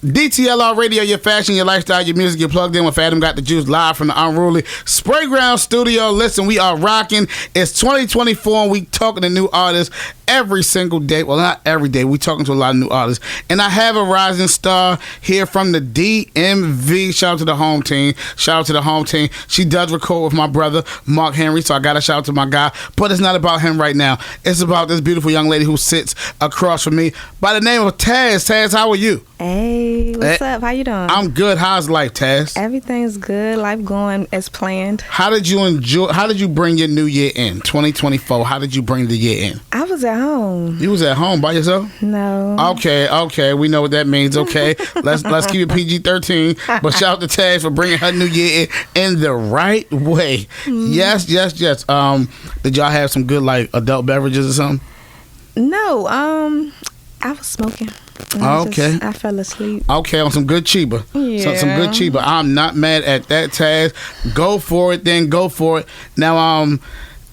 DTLR Radio, your fashion, your lifestyle, your music, you're plugged in with Adam Got the Juice live from the Unruly Sprayground Studio. Listen, we are rocking. It's 2024 and we talking to new artists every single day. Well, not every day. We talking to a lot of new artists. And I have a rising star here from the DMV. Shout out to the home team. Shout out to the home team. She does record with my brother, Mark Henry, so I got to shout out to my guy. But it's not about him right now. It's about this beautiful young lady who sits across from me by the name of Taz. Taz, how are you? Hey, what's up? How you doing? I'm good. How's life, Taz? Everything's good. Life going as planned. How did you bring your new year in? 2024. How did you bring the year in? I was at home. You was at home by yourself? No. Okay. We know what that means. Okay. let's keep it PG-13. But shout out to Taz for bringing her new year in the right way. Yes. Did y'all have some good like adult beverages or something? No. I was smoking. Okay. I fell asleep. Okay, on some good Chiba. Yeah. Some good Chiba. I'm not mad at that, Taz. Go for it, then go for it. Now,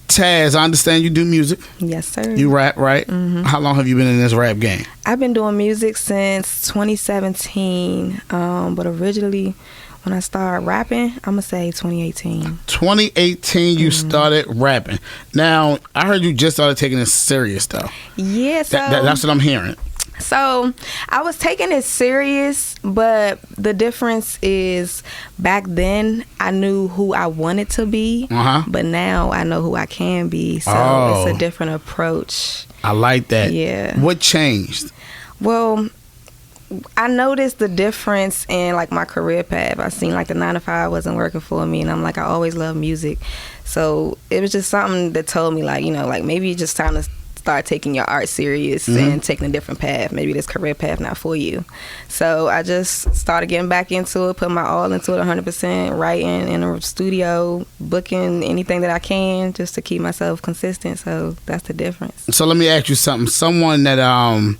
Taz, I understand you do music. Yes, sir. You rap, right? Mm-hmm. How long have you been in this rap game? I've been doing music since 2017, but originally when I started rapping, I'm going to say 2018. 2018, you started rapping. Now, I heard you just started taking this serious, though. Yeah, so... That's what I'm hearing. So I was taking it serious, but the difference is back then I knew who I wanted to be, but now I know who I can be. So it's a different approach. I like that. Yeah. What changed? Well, I noticed the difference in like my career path. I seen like the 9 to 5 wasn't working for me, and I'm like, I always loved music. So it was just something that told me like, like maybe it's just time to start taking your art serious and taking a different path. Maybe this career path not for you. So I just started getting back into it, put my all into it 100%, writing in a studio, booking anything that I can just to keep myself consistent. So that's the difference. So let me ask you something. Someone that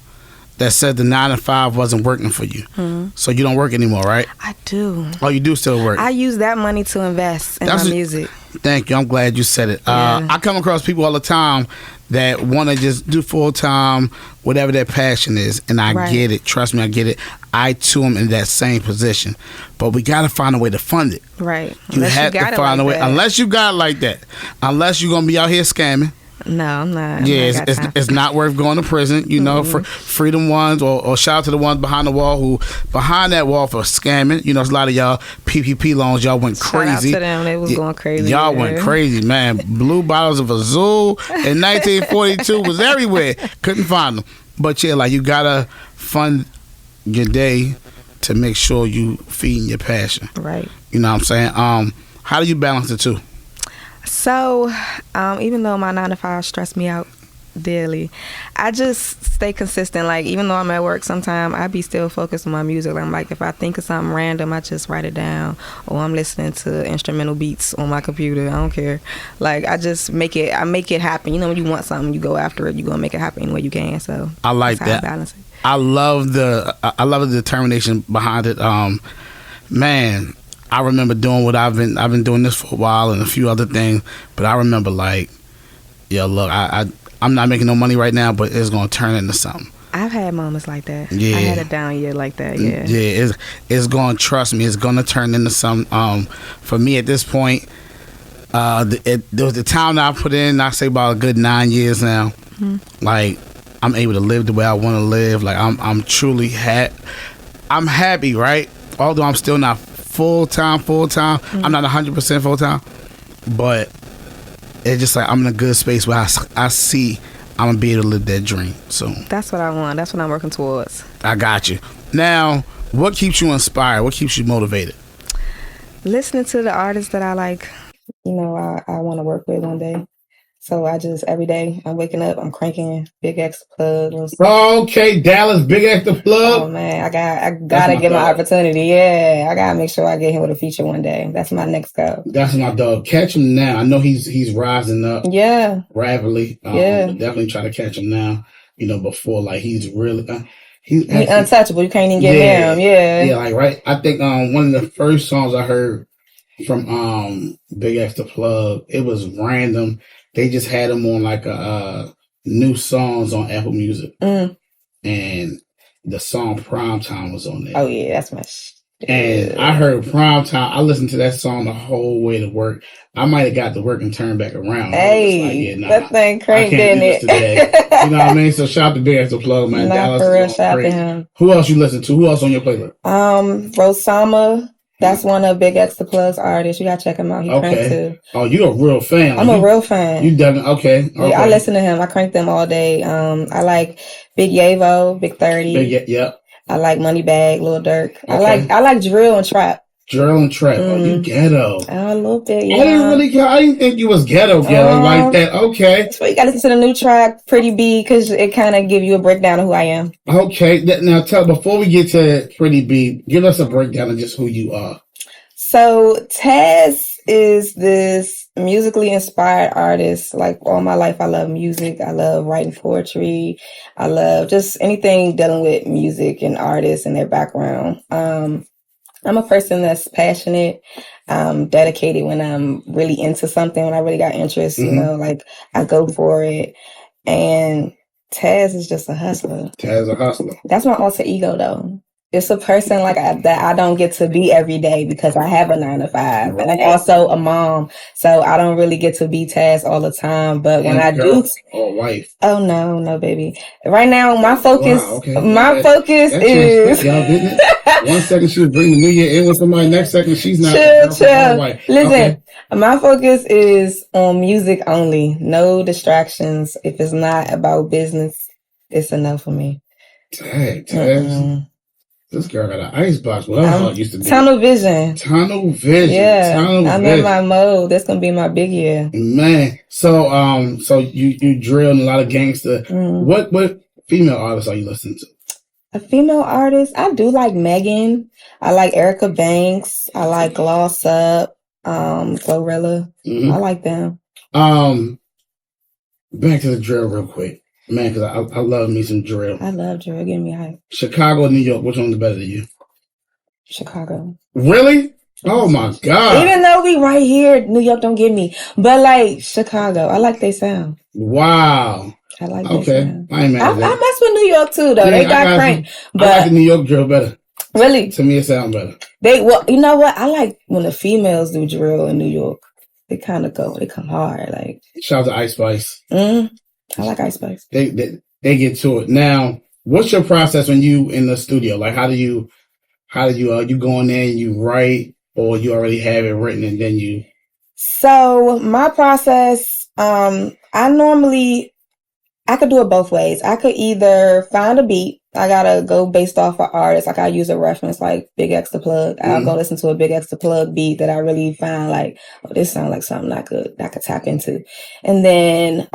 said the 9 to 5 wasn't working for you. So you don't work anymore, right? I do. Oh, you do still work? I use that money to invest in my music. Thank you. I'm glad you said it. Yeah. I come across people all the time that want to just do full-time, whatever their passion is, and I get it. Trust me, I get it. I, too, am in that same position. But we got to find a way to fund it. Right. You have to find a way. Unless you got it like that. Unless you're going to be out here scamming. No, I'm not. Yeah, it's not worth going to prison. You know, for freedom ones or shout out to the ones behind the wall who behind that wall for scamming. You know, it's a lot of y'all PPP loans. Y'all went crazy. Shout out to them. They was going crazy. Y'all went crazy, man. Blue bottles of Azul in 1942 was everywhere. Couldn't find them. But yeah, like you gotta fund your day to make sure you feeding your passion. Right. You know what I'm saying? How do you balance the two? So, even though my 9 to 5 stress me out daily, I just stay consistent. Like, even though I'm at work, sometimes I be still focused on my music. I'm like, if I think of something random, I just write it down. Or I'm listening to instrumental beats on my computer. I don't care. Like, I just make it happen. You know, when you want something, you go after it. You're going to make it happen any way you can. So, I like that. I balance it. I love the determination behind it. Man, I remember doing what I've been doing this for a while and a few other things, but I remember like, yo, look, I'm not making no money right now, but it's gonna turn into something. I've had moments like that. Yeah. I had a down year like that. Yeah. Yeah, it's gonna, trust me, it's gonna turn into something. For me at this point, there was the time that I put in. I say about a good 9 years now. Like I'm able to live the way I want to live. Like I'm truly I'm happy, right? Although I'm still not full-time. I'm not 100% full-time, but it's just like I'm in a good space where I see I'm gonna be able to live that dream. So that's what I want. That's what I'm working towards. I got you. Now, what keeps you inspired? What keeps you motivated? Listening to the artists that I like, I want to work with one day. So I just, every day, I'm waking up, I'm cranking Big X Plug. Okay, Dallas, Big X the Plug. Oh, man, I gotta get my opportunity. Yeah, I gotta make sure I get him with a feature one day. That's my next goal. That's my dog. Catch him now. I know he's rising up. Yeah. Rapidly. Definitely try to catch him now. Before, like, he's really... He's untouchable. You can't even get him. Yeah. Yeah, like, right. I think one of the first songs I heard from Big X the Plug, it was random. They just had him on like a new songs on Apple Music, and the song Prime Time was on there. Oh yeah, that's my shit. And I heard Prime Time. I listened to that song the whole way to work. I might have got to work and turned back around. Hey, that thing crazy, didn't it? Today. You know what I mean? So shout out to Big Extra Plug, man. Not for real, shout out to him. Who else you listen to? Who else on your playlist? Rosama. That's one of Big Extra Plug's artists. You gotta check him out. He cranked too. Oh, you a real fan. I'm a real fan. You done okay. Yeah, I listen to him. I crank them all day. I like Big Yavo, Big 30. Yep. I like Moneybag, Lil Durk. Okay. I like drill and trap. Drill and trap. Oh, you ghetto. A little bit, yeah. I didn't think you was ghetto like that. Okay. So you gotta listen to the new track, Pretty B, because it kind of give you a breakdown of who I am. Okay. Now before we get to Pretty B, give us a breakdown of just who you are. So Taz is this musically inspired artist. Like all my life, I love music. I love writing poetry. I love just anything dealing with music and artists and their background. I'm a person that's passionate, dedicated when I'm really into something, when I really got interest, you know, like I go for it. And Taz is just a hustler. That's my alter ego though. It's a person that I don't get to be every day because I have a 9 to 5 and I'm also a mom. So I don't really get to be Taz all the time. But when I do. Or wife. Oh, no, baby. Right now, my focus, is. Y'all didn't it? 1 second she was bringing the new year in with somebody. Next second she's not. Chill. Listen, my focus is on music only. No distractions. If it's not about business, it's enough for me. Dang, Taz. This girl got an icebox. Well, her heart used to be. Tunnel vision. Yeah. I'm in my mode. That's gonna be my big year. Man. So you drill and a lot of gangster. What female artists are you listening to? A female artist? I do like Megan. I like Erica Banks. I like Gloss Up. Glorilla. I like them. Back to the drill real quick. Man, because I love me some drill. I love drill. Give me hype. Chicago, New York. Which one's better than you? Chicago. Really? Oh my God. Even though we right here, New York don't get me. But like Chicago. I like their sound. Wow. I like their sound. I ain't mad at that. I mess with New York too though. They got crank. But I like the New York drill better. Really? To me it sounds better. You know what? I like when the females do drill in New York. They come hard. Like shout out to Ice Spice. I like Ice Spice. They get to it. Now, what's your process when you in the studio? Like, how do you you go in there and you write, or you already have it written and then you? So my process, I could do it both ways. I could either find a beat. I gotta go based off of artists. I gotta use a reference like Big Extra Plug. I'll go listen to a Big Extra Plug beat that I really find like, oh, this sounds like something I could tap into. And then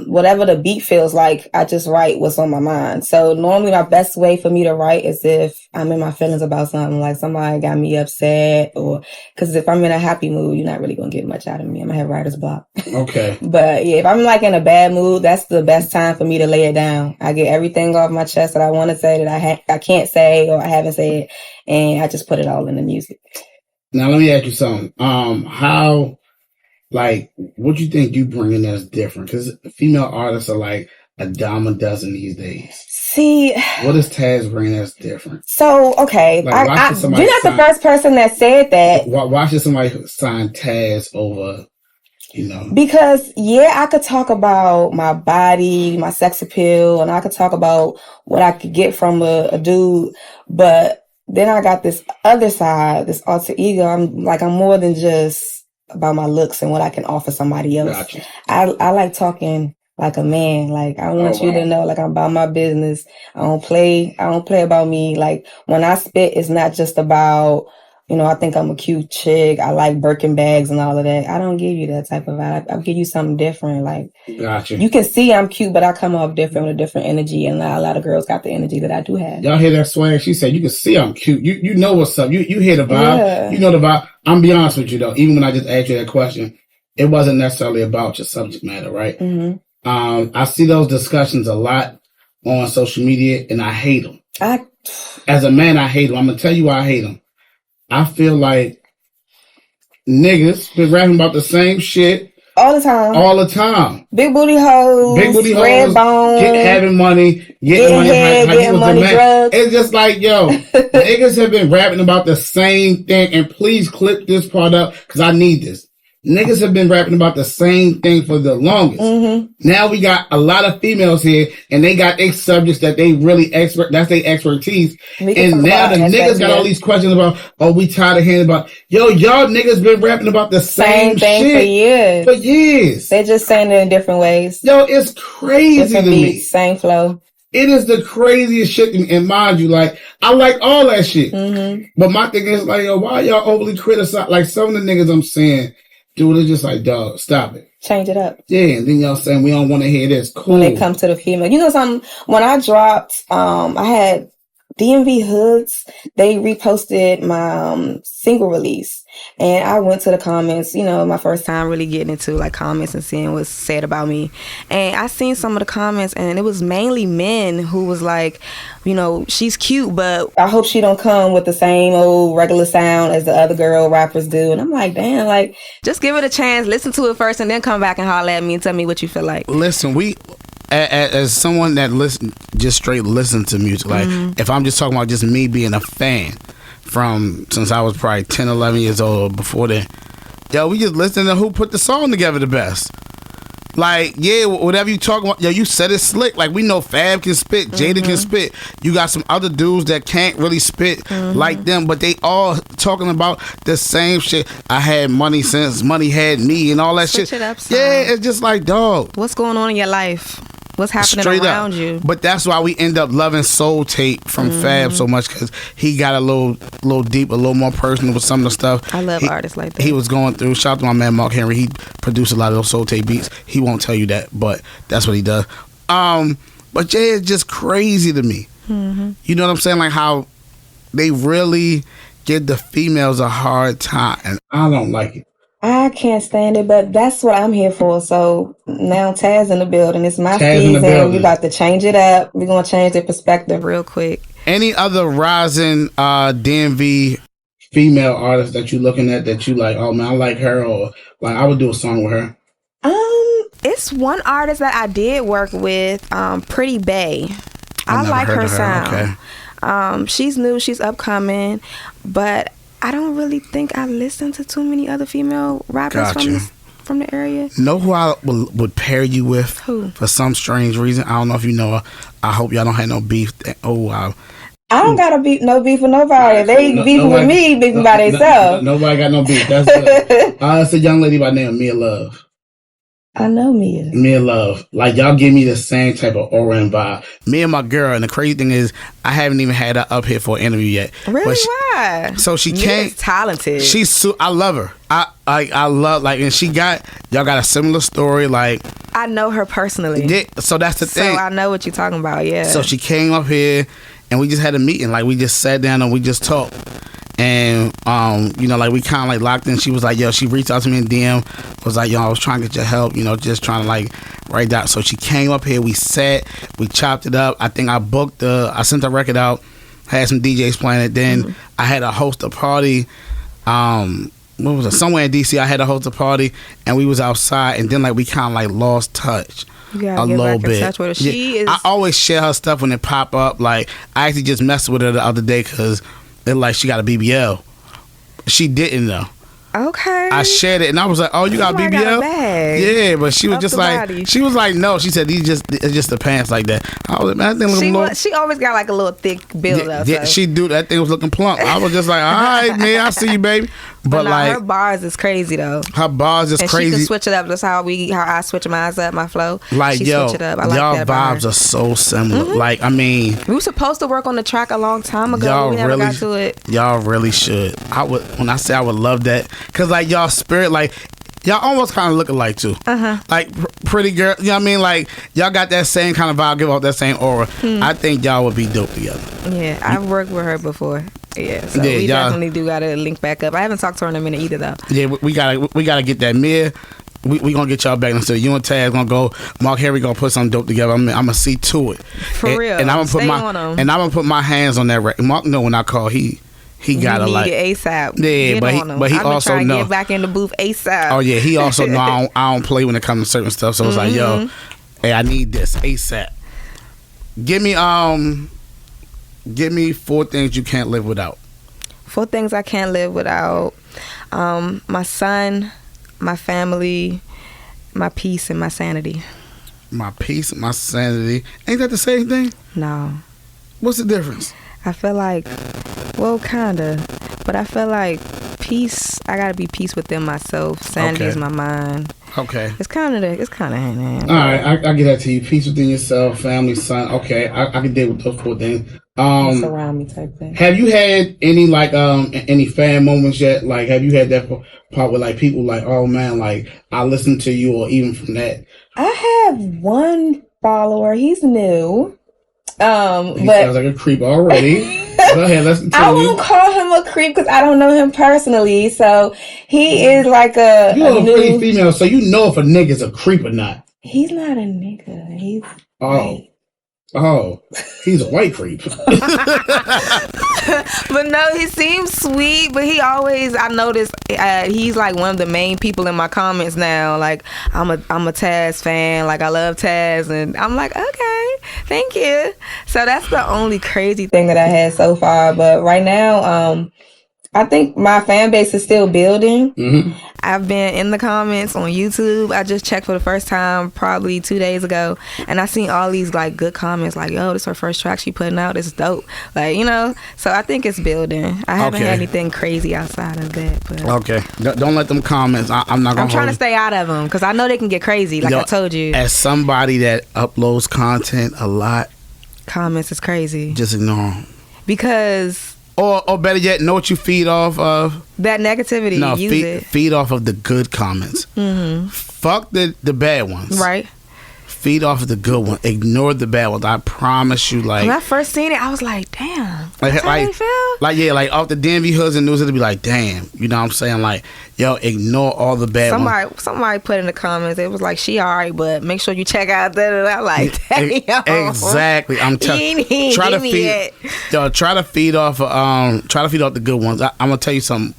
whatever the beat feels like, I just write what's on my mind. So normally my best way for me to write is if I'm in my feelings about something, like somebody got me upset, or because if I'm in a happy mood, you're not really gonna get much out of me. I'm gonna have writer's block. Okay. But yeah, if I'm like in a bad mood, that's the best time for me to lay it down. I get everything off my chest that I want to say that I can't say or I haven't said, and I just put it all in the music. Now let me ask you something. How, like, what do you think you bring in that's different? Because female artists are like a dime a dozen these days. See, what does Taz bring that's different? So okay, like, you're not the first person that said that. Why should somebody sign Taz over? You know, because I could talk about my body, my sex appeal, and I could talk about what I could get from a dude, but then I got this other side, this alter ego. I'm more than just about my looks and what I can offer somebody else. Gotcha. I like talking like a man. Like I want you to know, like I'm about my business. I don't play about me. Like when I spit, it's not just about, I think I'm a cute chick. I like Birkin bags and all of that. I don't give you that type of vibe. I'll give you something different. Like, gotcha. You can see I'm cute, but I come off different with a different energy. And not a lot of girls got the energy that I do have. Y'all hear that swag? She said, you can see I'm cute. You know what's up. You hear the vibe. Yeah. You know the vibe. I'm be honest with you though. Even when I just asked you that question, it wasn't necessarily about your subject matter, right? Mm-hmm. I see those discussions a lot on social media and I hate them. As a man, I hate them. I'm going to tell you why I hate them. I feel like niggas been rapping about the same shit All the time. All the time. Big booty hoes. Big booty red hoes. bone. Having money. Getting money. Head, getting money, drugs. It's just like, yo, niggas have been rapping about the same thing. And please clip this part up because I need this. Niggas have been rapping about the same thing for the longest. Mm-hmm. Now we got a lot of females here, and they got their subjects that they really expert. That's their expertise. And now the niggas got all these questions about, oh, we tired of hearing about, yo, y'all niggas been rapping about the same thing shit for years. For years. They just saying it in different ways. Yo, it's crazy different to beats, me. Same flow. It is the craziest shit. And mind you, like, I like all that shit. Mm-hmm. But my thing is, like, yo, why y'all overly criticize? Like, some of the niggas I'm saying, dude, it's just like, dog, stop it. Change it up. Yeah, and then y'all saying we don't want to hear this. Cool. When it comes to the female. You know something? When I dropped, I had DMV Hoods. They reposted my single release. And I went to the comments, you know, my first time really getting into like comments and seeing what's said about me. And I seen some of the comments and it was mainly men who was like, you know, she's cute, but I hope she don't come with the same old regular sound as the other girl rappers do. And I'm like, damn, like, just give it a chance, listen to it first, and then come back and holler at me and tell me what you feel like. Listen, we, as someone that just straight listen to music, like, if I'm just talking about just me being a fan from since I was probably 10, 11 years old or before then, yo, we just listen to who put the song together the best. Like, yeah, whatever you talk about, yo, you said it slick. Like, we know Fab can spit, Jada can spit. You got some other dudes that can't really spit like them, but they all talking about the same shit. I had money since money had me and all that Switch shit. It up, son. Yeah, it's just like, dog. What's going on in your life? What's happening Straight around up. you? But that's why we end up loving Soul Tape from Fab so much, because he got a little deep, a little more personal with some of the stuff. I love artists like that. He was going through. Shout out to my man Mark Henry. He produced a lot of those Soul Tape beats. He won't tell you that, but that's what he does. But Jay is just crazy to me. You know what I'm saying? Like how they really give the females a hard time, and I don't like it. I can't stand it, but that's what I'm here for. So now Taz in the building. It's my season. We about to change it up. We're going to change the perspective real quick. Any other rising DMV female artists that you looking at that you like, oh man, I like her, or like I would do a song with her? It's one artist that I did work with, Pretty Bae. I like her sound. Okay. She's new, she's upcoming, but I don't really think I listen to too many other female rappers from the area. Know who I would pair you with? Who? For some strange reason. I don't know if you know her. I hope y'all don't have no beef. Oh, wow. I don't got no beef with nobody. They beefing with me, beefing by themselves. Nobody got no beef. That's a young lady by the name of Mia Love. I know Mia. Mia Love. Like, y'all give me the same type of aura and vibe. Me and my girl, and the crazy thing is, I haven't even had her up here for an interview yet. Really? Why? So she came. Talented. I love her. I love, like, and y'all got a similar story, like. I know her personally. Yeah, so that's the thing. So I know what you're talking about, yeah. So she came up here, and we just had a meeting. Like, we just sat down and we just talked. And, you know, like, we kind of, like, locked in. She was like, yo, she reached out to me in DM. Was like, yo, I was trying to get your help, you know, just trying to, like, write that. So she came up here. We sat. We chopped it up. I think I sent the record out. Had some DJs playing it. Then I had to host a party. What was it? Somewhere in D.C. I had to host a party. And we was outside. And then, like, we kind of, like, lost touch. A little bit. Touch with her. I always share her stuff when it pop up. Like, I actually just messed with her the other day because like she got a BBL. She didn't though. Okay. I shared it and I was like, "Oh, you got a BBL?" Got a bag. Yeah, but she was just like, body. She was like, "No." She said, "It's just the pants like that." I was like, "Man, that thing she always got like a little thick build up." Yeah, she do. That thing was looking plump. I was just like, "All right, man, I see you, baby." But like her bars is crazy though. Her bars is crazy. She can switch it up. That's how I switch mine up, my flow. Like, she switch it up. I like y'all vibes are so similar. Like, I mean, we were supposed to work on the track a long time ago. But we never got to it. Y'all really should. When I say I would love that, cause like y'all spirit, like y'all almost kind of look alike too. Like pretty girl, you know what I mean? Like y'all got that same kind of vibe, give off that same aura. I think y'all would be dope together. Yeah, I've worked with her before. Yeah, so we definitely do gotta link back up. I haven't talked to her in a minute either though. Yeah, we gotta get that Mia. We gonna get y'all back. So you and Taz gonna go. Mark Henry gonna put something dope together. I'm gonna see to it. For real. And I'm gonna put my hands on that record. Mark know when I call, he he gotta need like it ASAP. Yeah, but he I'm also trying to know. get back in the booth ASAP. Oh yeah, he also know I don't play when it comes to certain stuff. So it's like, yo, hey, I need this ASAP. Give me 4 things you can't live without. 4 things I can't live without. My son, my family, my peace, and my sanity. My peace, my sanity. Ain't that the same thing? No. What's the difference? I feel like, well, kinda, but I feel like peace. I gotta be peace within myself. Sanity is my mind. Okay. It's kind of hand in hand. All right, I get that to you. Peace within yourself, family, son. Okay, I can deal with those 4 things. Surround me type thing. Have you had any like any fan moments yet? Like, have you had that part where like people like, oh man, like I listened to you, or even from that? I have one follower. He's new. He sounds like a creep already. Go ahead, let's continue. I won't call him a creep because I don't know him personally. So he is like a. You're a pretty female, so you know if a nigga's a creep or not. He's not a nigga. He's white. Oh, he's a white creep. But no, he seems sweet. But he always, I noticed, he's like one of the main people in my comments now. Like I'm a Taz fan. Like I love Taz, and I'm like, okay, thank you. So that's the only crazy thing that I had so far. But right now, I think my fan base is still building. Mm-hmm. I've been in the comments on YouTube. I just checked for the first time probably 2 days ago, and I seen all these like good comments like, yo, this is her first track she putting out. This is dope. Like, you know, so I think it's building. I haven't had anything crazy outside of that. But. Okay. Don't let them comments. I'm not gonna. I'm trying to stay out of them because I know they can get crazy, like I told you. As somebody that uploads content a lot, comments is crazy. Just ignore them. Because... Or better yet, know what you feed off of. That negativity. No, use feed off of the good comments. Mm-hmm. Fuck the bad ones. Right. Feed off of the good one. Ignore the bad ones. I promise you. Like when I first seen it, I was like, damn. Like off the DMV hoods and news, it'd be like, damn. You know what I'm saying? Like, yo, ignore all the bad ones. Somebody put in the comments, it was like, she alright, but make sure you check out that. Like, damn. Exactly. I'm telling you. Try to feed off the good ones. I'm gonna tell you something.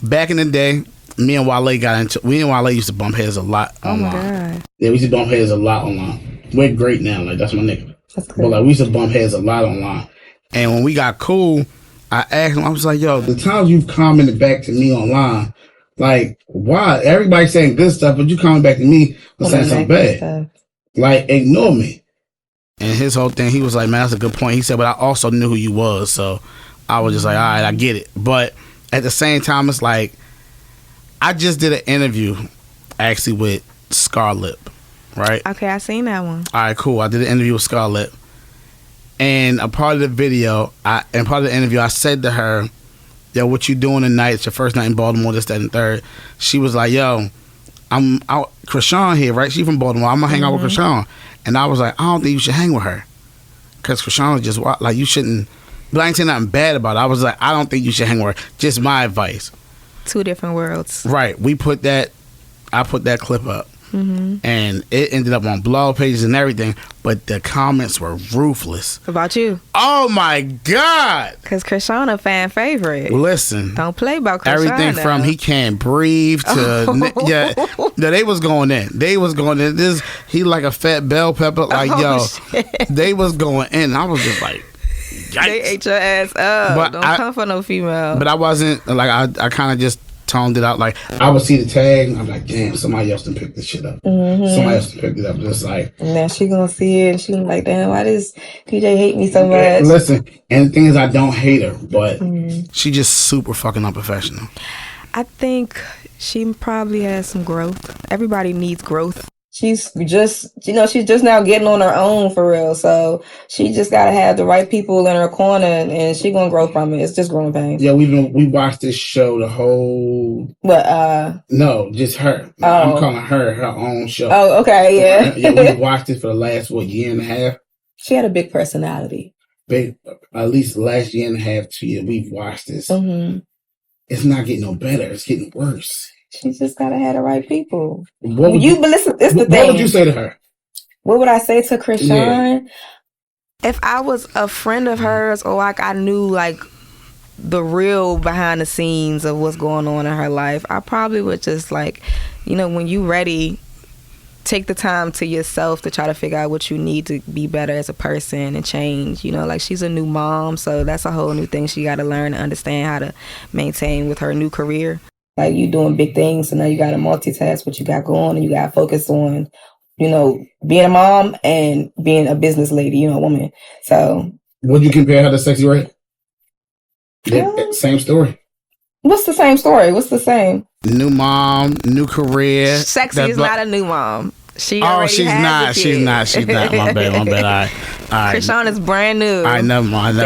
Back in the day, me and Wale used to bump heads a lot online. Oh my God. Yeah, we used to bump heads a lot online. We're great now. Like, that's my nigga. That's cool. But like, we used to bump heads a lot online. And when we got cool, I asked him, I was like, yo, the times you've commented back to me online, like, why? Everybody's saying good stuff, but you comment back to me and saying something bad. Like, ignore me. And his whole thing, he was like, man, that's a good point. He said, but I also knew who you was. So I was just like, all right, I get it. But at the same time, it's like, I just did an interview actually with Scarlett, right? Okay, I seen that one. All right, cool. I did an interview with Scarlett. And a part of the video, part of the interview, I said to her, yo, what you doing tonight? It's your first night in Baltimore, this, that, and third. She was like, yo, I'm out. Krishan here, right? She from Baltimore. I'm going to hang out with Krishan. And I was like, I don't think you should hang with her. Because Krishan was just, like, you shouldn't. But I ain't saying nothing bad about it. I was like, I don't think you should hang with her. Just my advice. 2 different worlds. Right. I put that clip up. Mm-hmm. And it ended up on blog pages and everything, but the comments were ruthless. About you? Oh my God! Because Krishan a fan favorite. Listen, don't play about Krishan. Everything though. From he can't breathe to they was going in. This he like a fat bell pepper. Like shit. They was going in. I was just like, yikes. They ate your ass up. But don't come for no female. But I wasn't like I kind of just toned it out. Like I would see the tag and I'm like, damn, somebody else done picked this shit up. Mm-hmm. Somebody else done picked it up. Just like now she gonna see it and she like, damn, why does PJ hate me so much? Listen, and the thing is I don't hate her, but she just super fucking unprofessional. I think she probably has some growth. Everybody needs growth. She's just now getting on her own for real. So she just gotta have the right people in her corner, and she gonna grow from it. It's just growing pains. Yeah, we watched this show the whole. What? No, just her. I'm calling her own show. Oh, okay, yeah. Yeah, we watched it for the last year and a half. She had a big personality. Big, at least the last year and a half, 2 years. We've watched this. Mm-hmm. It's not getting no better. It's getting worse. She just gotta have the right people. What would listen? It's the thing. What would you say to her? What would I say to Krishan? Yeah. If I was a friend of hers, or like I knew like the real behind the scenes of what's going on in her life, I probably would just like, you know, when you ready, take the time to yourself to try to figure out what you need to be better as a person and change. You know, like she's a new mom, so that's a whole new thing she got to learn and understand how to maintain with her new career. Like you doing big things, so now you got to multitask what you got going, and you got to focus on, you know, being a mom and being a business lady, you know, a woman. So, would you compare her to Sexy Red? Yeah, same story. What's the same story? What's the same? New mom, new career. Sexy is not a new mom. She's not. She's not. My bad. All right. Krishan is brand new. I never mind.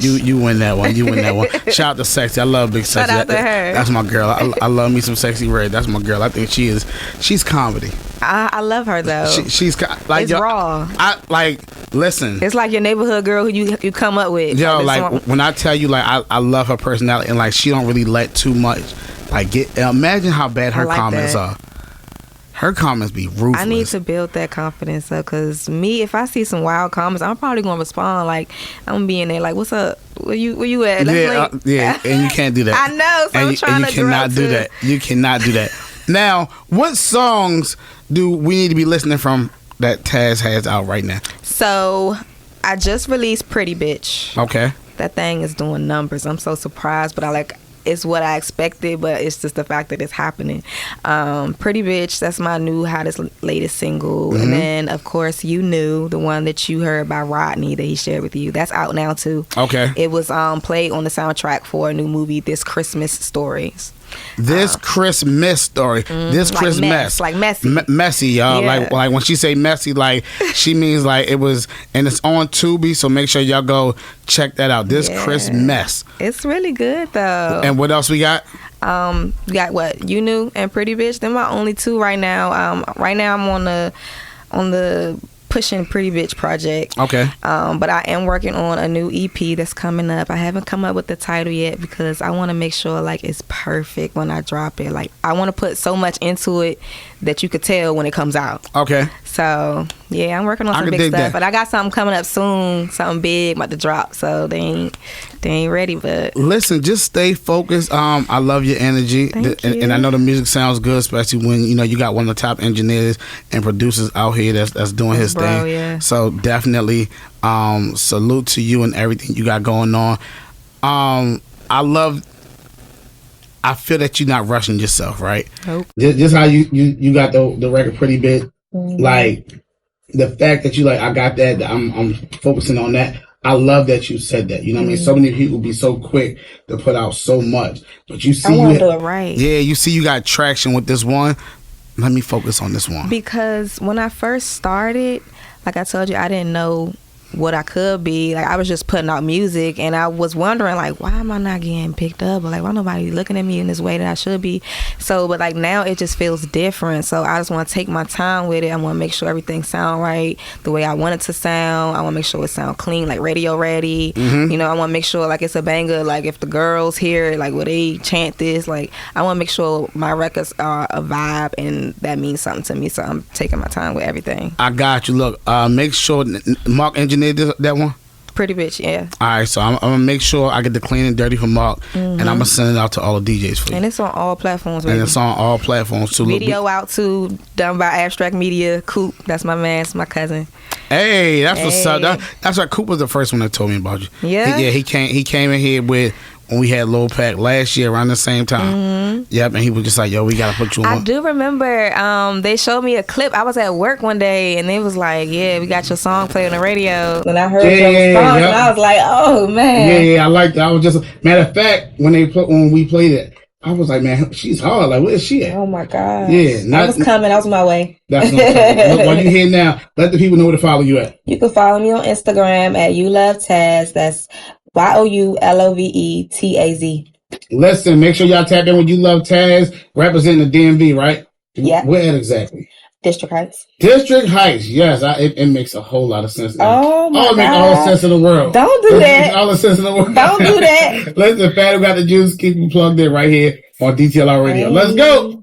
You win that one. Shout out to Sexy. I love Big Sexy. Shout out to her. That's my girl. I love me some Sexy Red. That's my girl. I think she's comedy. I love her though. She's like, it's raw. Listen. It's like your neighborhood girl who you come up with. Yo, like when I tell you, like I love her personality, and like she don't really let too much. Like imagine how bad her comments are. Her comments be ruthless. I need to build that confidence up, because if I see some wild comments, I'm probably gonna respond like I'm gonna be in there like, "What's up? Where you at?" Yeah, and you can't do that. I know, so I'm trying to. You cannot do that. You cannot do that. Now, what songs do we need to be listening from that Taz has out right now? So, I just released "Pretty Bitch." Okay. That thing is doing numbers. I'm so surprised, but it's what I expected, but it's just the fact that it's happening. Pretty Bitch, that's my new hottest latest single. Mm-hmm. And then of course You Knew, the one that you heard by Rodney that he shared with you, that's out now too. Okay. It was played on the soundtrack for a new movie, This Christmas Stories. This Christmas story. This like Christmas. Like messy. Messy, y'all. Yeah. Like when she say messy, like she means like it was, and it's on Tubi, so make sure y'all go check that out. This Christmas. It's really good though. And what else we got? We got what? You Knew and Pretty Bitch. They're my only two right now. Right now I'm on the Pushing Pretty Bitch project. Okay. But I am working on a new EP that's coming up. I haven't come up with the title yet because I want to make sure like it's perfect when I drop it. Like I want to put so much into it that you could tell when it comes out. Okay. So yeah, I'm working on some big stuff, but I got something coming up soon, something big about to drop. So they ain't ready, but listen, just stay focused. I love your energy. Thank you. And I know the music sounds good, especially when you got one of the top engineers and producers out here that's doing his thing. Yeah. So definitely salute to you and everything you got going on. I feel that you're not rushing yourself, right? Nope. Just how you got the record Pretty Bit. Mm-hmm. Like the fact that you like, I got that, I'm focusing on that. I love that you said that. You know what I mean? So many people be so quick to put out so much, but you see, I want to do it right. Yeah, you see, you got traction with this one. Let me focus on this one. Because when I first started, like I told you, I didn't know what I could be. Like I was just putting out music, and I was wondering like, why am I not getting picked up, or like why nobody looking at me in this way that I should be. So but like now it just feels different, so I just want to take my time with it. I want to make sure everything sound right the way I want it to sound. I want to make sure it sound clean, like radio ready. Mm-hmm. I want to make sure like it's a banger. Like if the girls hear it, like will they chant this? Like I want to make sure my records are a vibe, and that means something to me, so I'm taking my time with everything. I got you. Look, make sure Mark engineered that one. Pretty Bitch, yeah. All right, so I'm gonna make sure I get the clean and dirty from Mark, and I'm gonna send it out to all the DJs for you. And it's on all platforms, baby. And it's on all platforms too. Video out too, done by Abstract Media. Coop, that's my man, it's my cousin. Hey, that's what's up. That's why Coop was the first one that told me about you. Yeah, he came in here with when we had Lil Pack last year around the same time. Mm-hmm. Yep, and he was just like, yo, we gotta put you on. I do remember they showed me a clip. I was at work one day, and it was like, yeah, we got your song played on the radio. When I heard your response, and I was like, oh man. Yeah, I liked it. I was just, matter of fact, when we played it, I was like, man, she's hard. Like, where is she at? Oh my God. Yeah. I was coming. I was on my way. That's what I'm saying. Look, while you here now, let the people know where to follow you at. You can follow me on Instagram at You Love Taz. That's YOULOVETAZ. Listen, make sure y'all tap in with You Love Taz, representing the DMV, right? Yeah. Where at exactly? District Heights. District Heights, yes. It makes a whole lot of sense now. Oh my God. It makes all the sense in the world. Don't do that. Makes all the sense in the world. Don't do that. Listen, Fat got the juice. Keep you plugged in right here on DTLR Radio. Let's go.